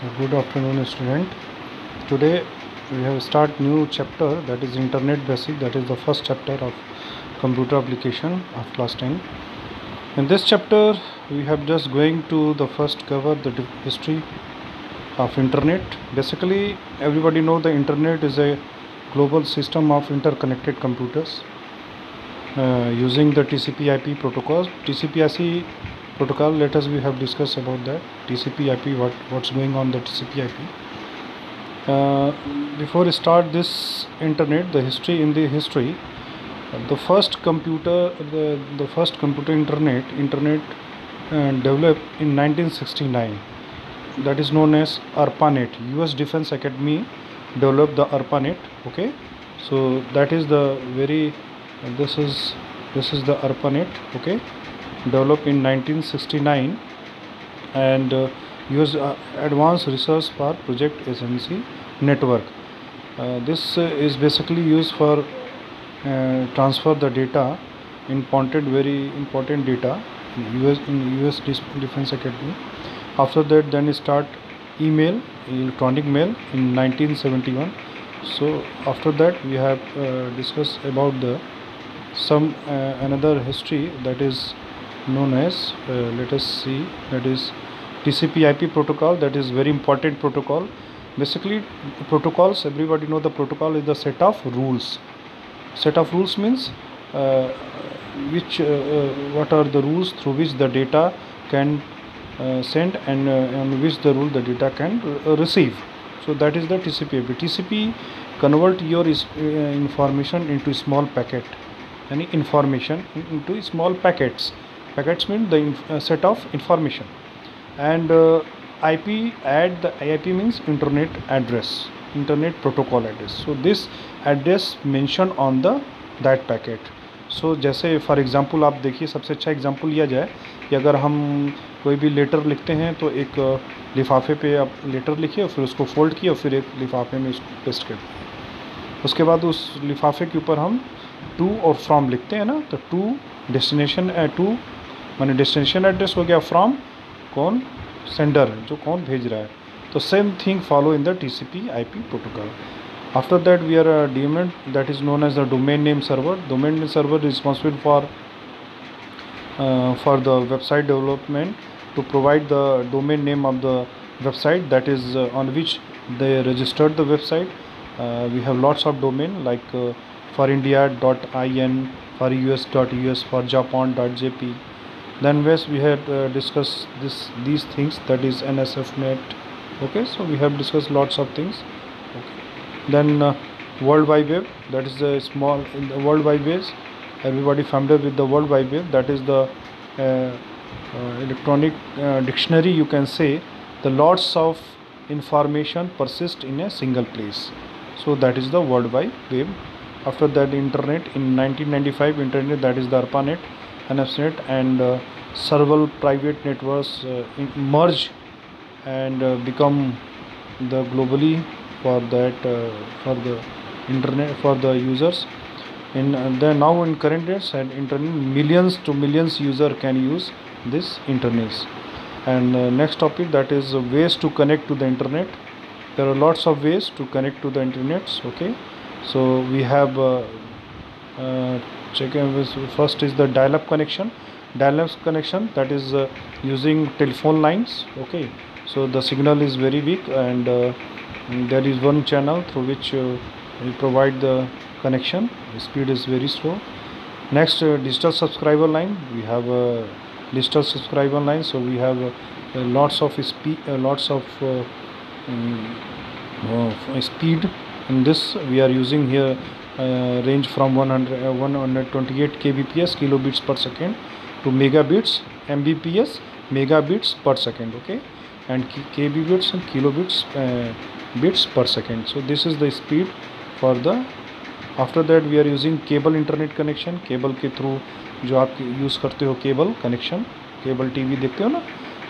Good afternoon, student. Today we have start new chapter, that is Internet Basic. That is the first chapter of computer application of class 10. In this chapter, we have just going to the first cover the history of Internet. Basically, everybody know the Internet is a global system of interconnected computers using the TCP/IP protocols. TCP/IP protocol. Let us we have discussed about that TCP/IP. What's going on the TCP/IP. Before we start this internet, the history, the first computer internet developed in 1969. That is known as ARPANET. US Defense Academy developed the ARPANET. Okay, so that is the very this is the ARPANET. Okay, developed in 1969 and use advanced research for project SNC network. This is basically used for transfer the data, very important data in US Defense Academy. After that, then start electronic mail in 1971. So after that, we have discussed about the some another history, that is known as let us see, that is TCP/IP protocol. That is very important protocol. Basically, protocols, everybody know the protocol is the set of rules. Set of rules means what are the rules through which the data can send and on which the rule the data can receive. So that is the TCP/IP. TCP convert your information into small packet. Any information into small packets. Packets mean the set of information, and IP means internet address, internet protocol address. So this address mentioned on the that packet. So जैसे for example आप देखिए, सबसे अच्छा example लिया जाए कि अगर हम कोई भी लेटर लिखते हैं तो एक लिफाफे पे आप लेटर लिखिए और फिर उसको फोल्ड किए और फिर एक लिफाफे में उसको पेस्ट कर दिए. उसके बाद उस लिफाफे के ऊपर हम टू और फ्रॉम लिखते हैं ना, तो टू डेस्टिनेशन माने डेस्टिनेशन एड्रेस हो गया, फ्रॉम कौन सेंडर जो कौन भेज रहा है. तो same thing follow in the TCP/IP protocol. After that we are DNS, that is known as the domain name server. Domain name server is responsible for the website development, to provide the domain name of the website, that is on which they registered the website. We have lots of domain like for India.in, for US.us, for Japan.jp. Then we had discussed these things, that is NSFNet. Okay, so we have discussed lots of things. Okay. Then World Wide Web, that is the small in the World Wide Web. Everybody familiar with the World Wide Web? That is the electronic dictionary, you can say. The lots of information persist in a single place. So that is the World Wide Web. After that, Internet in 1995, Internet, that is the ARPANET, NSFNet, and several private networks merge and become the globally for that for the internet for the users. In the now in current days and internet, millions to millions user can use this internet. And next topic, that is ways to connect to the internet. There are lots of ways to connect to the internet. Okay, so we have first is the dial-up connection. Dial-up connection, that is using telephone lines. Okay, so the signal is very weak and there is one channel through which we provide the connection. The speed is very slow. Next, digital subscriber line. We have a digital subscriber line, so we have lots of speed in this. We are using here range from 128 kbps, kilobits per second, to megabits, mbps, megabits per second. Okay, and kbps and kilobits bits per second. So this is the speed for the. After that, we are using cable internet connection. Cable के through जो आप use करते हो, cable connection, cable TV देखते हो ना,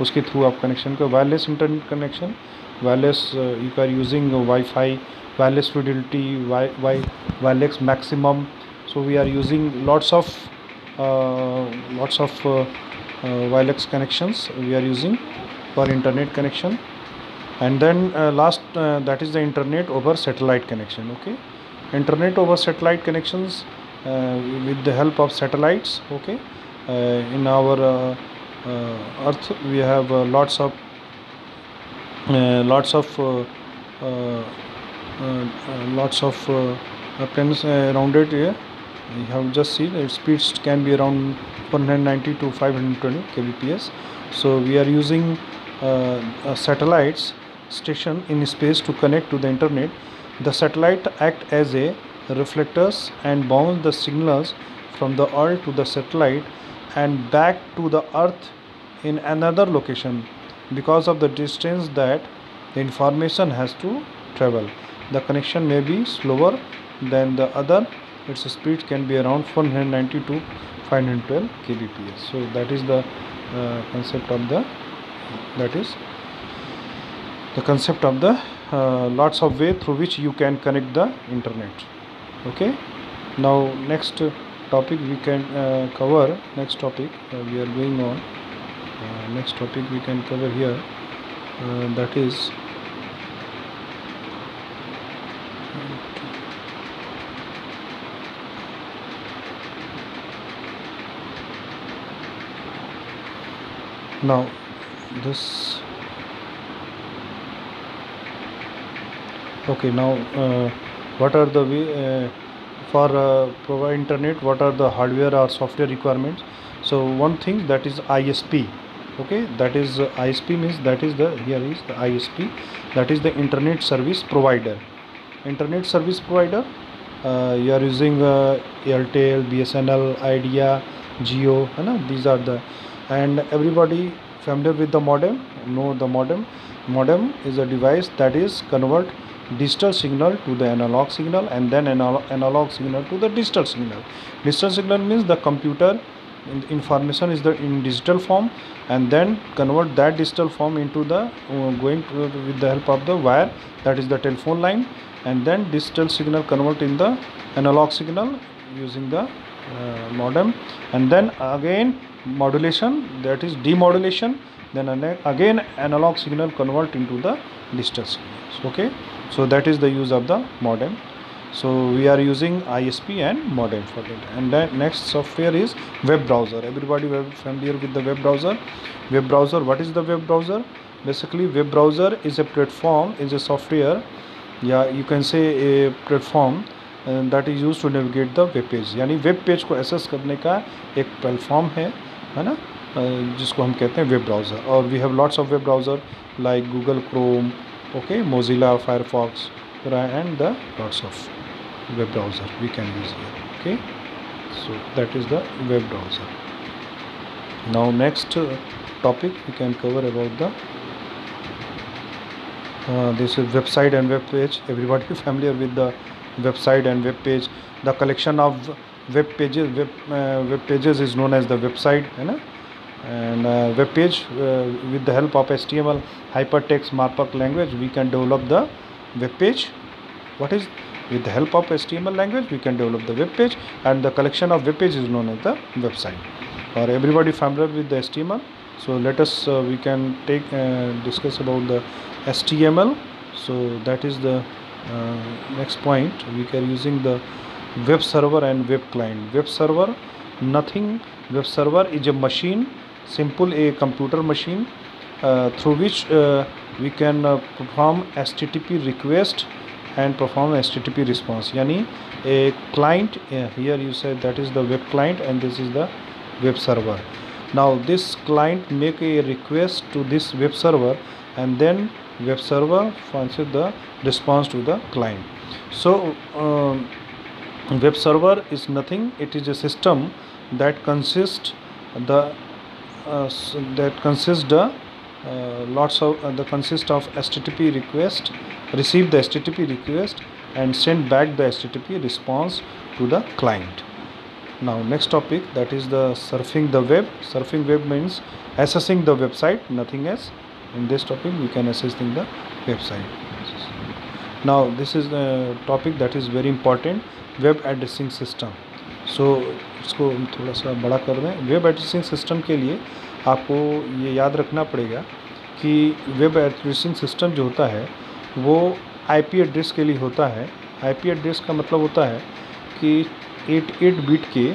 उसके through आप कनेक्शन को. Wireless internet connection, wireless you are using wifi, wireless fidelity, wireless maximum. So we are using lots of wireless connections we are using for internet connection. And then last that is the internet over satellite connection. Okay, internet over satellite connections with the help of satellites. Okay, in our earth we have lots of pens around it here. You have just seen its speeds can be around 190 to 520 kbps. So we are using satellites station in space to connect to the internet. The satellite act as a reflectors and bounce the signals from the earth to the satellite and back to the earth in another location. Because of the distance that the information has to travel, the connection may be slower than the other. Its speed can be around 490 to 512 kbps. So that is the concept of the lots of way through which you can connect the internet. Okay, now next topic we can cover. Next topic we are going on. Next topic we can cover here, that is now this. Okay, now what are the way for provide internet, what are the hardware or software requirements? So one thing, that is ISP. Okay, that is ISP means that is the, here is the ISP, that is the internet service provider. Internet service provider, you are using Airtel, BSNL, Idea, Jio, these are the, and everybody familiar with the modem, know the modem. Modem is a device that is convert digital signal to the analog signal and then analog signal to the digital signal. Digital signal means the computer information is in digital form, and then convert that digital form into the going to, with the help of the wire, that is the telephone line, and then digital signal convert in the analog signal using the modem, and then again modulation, that is demodulation, then again analog signal convert into the digital signals. Okay, so that is the use of the modem. So we are using ISP and modem for that. And then next software is web browser. Everybody familiar with the web browser. Web browser, what is the web browser? Basically web browser is a platform, is a software, या you can say a platform that is used to navigate the web page. यानी web page को access करने का एक platform है ना, जिसको हम कहते हैं वेब ब्राउज़र. और we have lots of web browser like Google Chrome, okay, Mozilla Firefox, and the lots of web browser we can use here. Okay, so that is the web browser. Now next topic we can cover about the this is website and web page. Everybody familiar with the website and web page. The collection of web pages is known as the website, and web page with the help of HTML hypertext markup language we can develop the web page. What is, with the help of HTML language we can develop the web page, and the collection of web page is known as the website. Or everybody familiar with the HTML? So let us we can take discuss about the HTML. So that is the next point. We are using the web server and web client. Web server, nothing. Web server is a machine, simple a computer machine through which we can perform HTTP request and perform HTTP response. Yani a client, here you said that is the web client and this is the web server. Now this client make a request to this web server, and then web server answers the response to the client. So web server is nothing. It is a system that consists the consist of HTTP request, receive the HTTP request and send back the HTTP response to the client. Now next topic, that is the surfing the web. Surfing web means accessing the website, nothing else. In this topic we can accessing the website. Now this is the topic that is very important, web addressing system. So इसको थोड़ा सा बड़ा कर दें. Web addressing system के लिए आपको ये याद रखना पड़ेगा कि वेब एड्रेसिंग सिस्टम जो होता है वो आईपी एड्रेस के लिए होता है। आईपी एड्रेस का मतलब होता है कि 88 बिट के,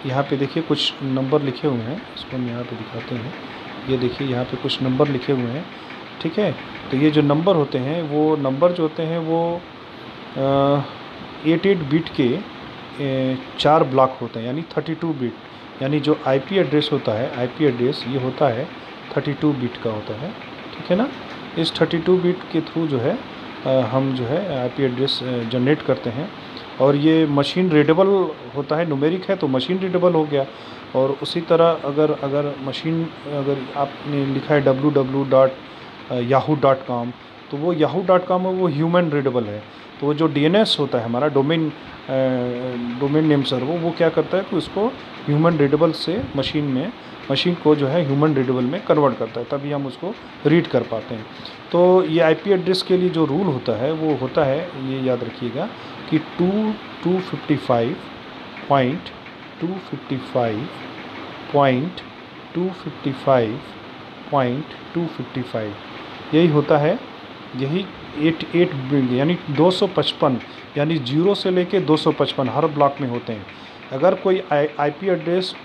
यहाँ पे देखिए कुछ नंबर लिखे हुए हैं, इसको हम यहाँ पे दिखाते हैं। ये देखिए यहाँ पे कुछ नंबर लिखे हुए हैं, ठीक है। तो ये जो नंबर होते हैं, वो नंबर जो होते हैं वो 88 बिट के 4 ब्लॉक होते हैं, यानी 32 बिट। यानी जो आईपी एड्रेस होता है, आईपी एड्रेस ये होता है 32 बिट का होता है, ठीक है ना। इस 32 बिट के थ्रू जो है हम जो है आईपी एड्रेस जनरेट करते हैं, और ये मशीन रीडेबल होता है। न्यूमेरिक है तो मशीन रीडेबल हो गया। और उसी तरह अगर मशीन, अगर आपने लिखा है www.yahoo.com, तो वो yahoo.com है, वो ह्यूमन रीडेबल है। तो वो जो DNS होता है हमारा, डोमेन नेम सर्वर, वो क्या करता है कि उसको ह्यूमन रीडेबल से मशीन को जो है ह्यूमन रीडेबल में कन्वर्ट करता है, तभी हम उसको रीड कर पाते हैं। तो ये आईपी एड्रेस के लिए जो रूल होता है वो होता है, ये याद रखिएगा कि 255.255.255.255 यही होता है। यही 88 यानी 255, यानी 0 से लेके 255 हर ब्लॉक में होते हैं। अगर कोई आईपी एड्रेस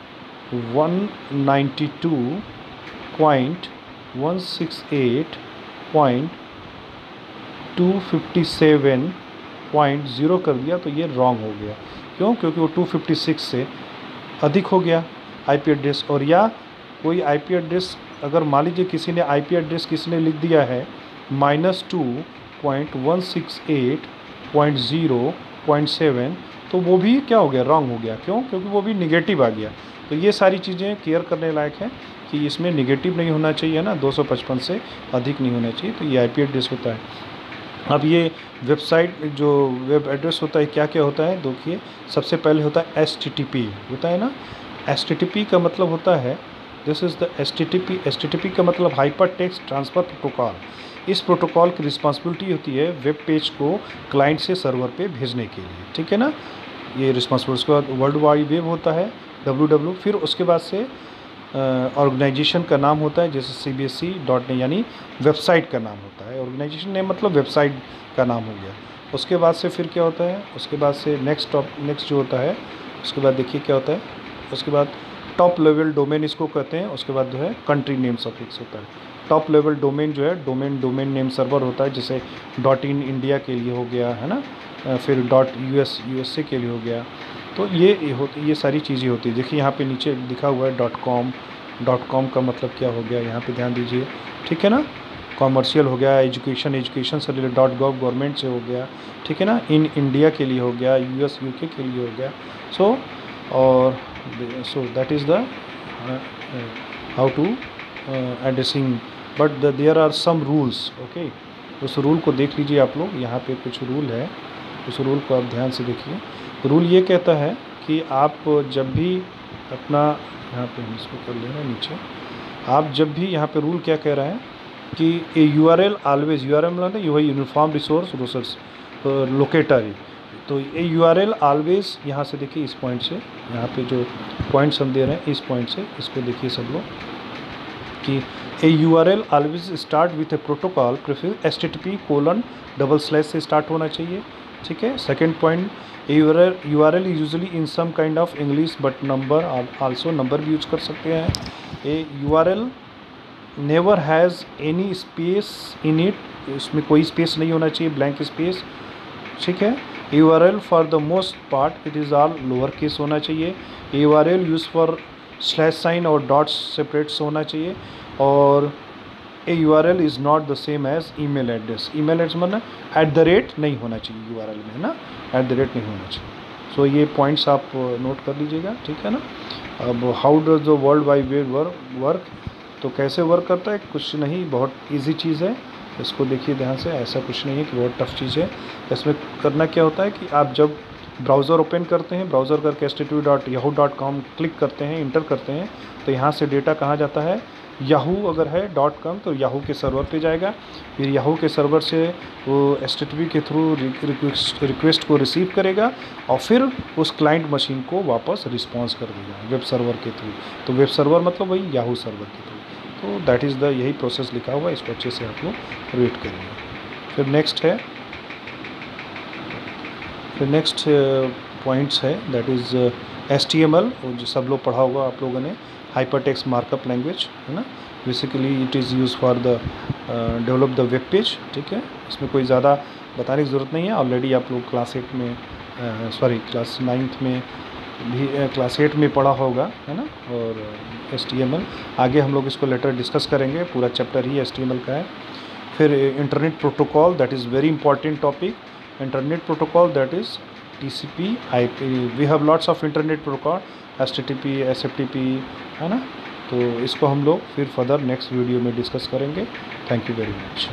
192.168.257.0 कर दिया तो ये रॉन्ग हो गया। क्यों? क्योंकि वो 256 से अधिक हो गया आईपी एड्रेस। और या कोई आईपी एड्रेस, अगर मान लीजिए किसी ने आईपी एड्रेस लिख दिया है -2.168.0.7, तो वो भी क्या हो गया? रॉन्ग हो गया। क्यों? क्योंकि वो भी निगेटिव आ गया। तो ये सारी चीज़ें केयर करने लायक है कि इसमें निगेटिव नहीं होना चाहिए ना, 255 से अधिक नहीं होना चाहिए। तो ये आईपी एड्रेस होता है। अब ये वेबसाइट जो वेब एड्रेस होता है, क्या क्या होता है देखिए। सबसे पहले होता है HTTP, होता है ना। HTTP का मतलब होता है, दिस इज़ द HTTP का मतलब हाइपर टेक्स्ट ट्रांसफ़र प्रोटोकॉल। इस प्रोटोकॉल की रिस्पॉन्सिबिलिटी होती है वेब पेज को क्लाइंट से सर्वर पे भेजने के लिए, ठीक है ना। ये रिस्पॉन्सिबिलिटी। उसके बाद वर्ल्ड वाइड वेब होता है, www। फिर उसके बाद से ऑर्गेनाइजेशन का नाम होता है, जैसे CBSE.net, यानी वेबसाइट का नाम होता है। ऑर्गेनाइजेशन नेम मतलब वेबसाइट का नाम हो गया। उसके बाद से फिर क्या होता है, उसके बाद से नेक्स्ट जो होता है, उसके बाद देखिए क्या होता है। उसके बाद टॉप लेवल डोमेन इसको कहते हैं। उसके बाद जो है कंट्री नेम सफिक्स होता है। टॉप लेवल डोमेन जो है डोमेन नेम सर्वर होता है, जैसे .in इंडिया के लिए हो गया, है ना। फिर .US के लिए हो गया। तो ये सारी चीज़ें होती है। देखिए यहाँ पे नीचे लिखा हुआ है .com का मतलब क्या हो गया, यहाँ पे ध्यान दीजिए, ठीक है ना। कॉमर्शियल हो गया, एजुकेशन से रिलेटेड .gov गवर्नमेंट से हो गया, ठीक है ना। इन इंडिया के लिए हो गया, US UK के लिए हो गया। So that is the how to addressing, but there are some rules, okay. उस रूल को देख लीजिए आप लोग। यहाँ पे कुछ रूल है, उस रूल को आप ध्यान से देखिए। रूल ये कहता है कि आप जब भी अपना, यहाँ पे हम इसको कर ले रहे हैं नीचे, आप जब भी यहाँ पे रूल क्या कह रहा है कि ए URL ऑलवेज, URL मतलब ये वही यूनिफॉर्म रिसोर्स लोकेटर। तो ए URL ऑलवेज, यहाँ से देखिए इस पॉइंट से, यहाँ पे जो पॉइंट्स हम दे रहे हैं इस पॉइंट से, इसको देखिए सब लोग कि a URL always start with a protocol prefer HTTP:// से स्टार्ट होना चाहिए, ठीक है। Second point, URL usually in some kind of English but number also, number भी यूज कर सकते हैं। A URL never has any space in it, इसमें कोई स्पेस नहीं होना चाहिए, ब्लैंक स्पेस, ठीक है। URL for the most part it is all lower case होना चाहिए। URL यूज फॉर // और डॉट्स सेपरेट्स होना चाहिए। और a URL is not the same as email address. Email address मतलब @ नहीं होना चाहिए URL में, है ना, @ नहीं होना चाहिए। सो ये पॉइंट्स आप नोट कर लीजिएगा, ठीक है ना। अब how does the world wide web work, तो कैसे वर्क करता है? कुछ नहीं, बहुत ईजी चीज़ है। इसको देखिए ध्यान से, ऐसा कुछ नहीं है कि बहुत टफ चीज़ है। इसमें करना क्या होता है कि आप जब ब्राउज़र ओपन करते हैं, ब्राउज़र करके http.yahoo.com क्लिक करते हैं, इंटर करते हैं, तो यहाँ से डेटा कहाँ जाता है, याहू अगर है .com तो याहू के सर्वर पे जाएगा। फिर याहू के सर्वर से वो HTTP के थ्रू रिक्वेस्ट को रिसीव करेगा और फिर उस क्लाइंट मशीन को वापस रिस्पॉन्स कर देगा वेब सर्वर के थ्रू। तो वेब सर्वर मतलब वही याहू सर्वर के थ्रू। तो दैट इज़ द यही प्रोसेस लिखा हुआ है, इसको अच्छे से आप लोग रीड करिए। फिर नेक्स्ट पॉइंट्स है दैट इज़ HTML, जो सब लोग पढ़ा होगा आप लोगों ने, हाइपर टेक्स्ट मार्कअप लैंग्वेज, है ना। Basically it is use for the develop the web page, ठीक है। इसमें कोई ज़्यादा बताने की ज़रूरत नहीं है, ऑलरेडी आप लोग क्लास 8 में क्लास 9th में भी क्लास 8 में पढ़ा होगा, है ना। और HTML आगे हम लोग इसको लेटर डिस्कस करेंगे, पूरा चैप्टर ही HTML का है। फिर internet protocol, that is very important topic. Internet protocol that is TCP IP, we have lots of internet protocol, HTTP SFTP, है ना। तो इसको हम लोग फिर फर्दर नेक्स्ट वीडियो में डिस्कस करेंगे। Thank you very much.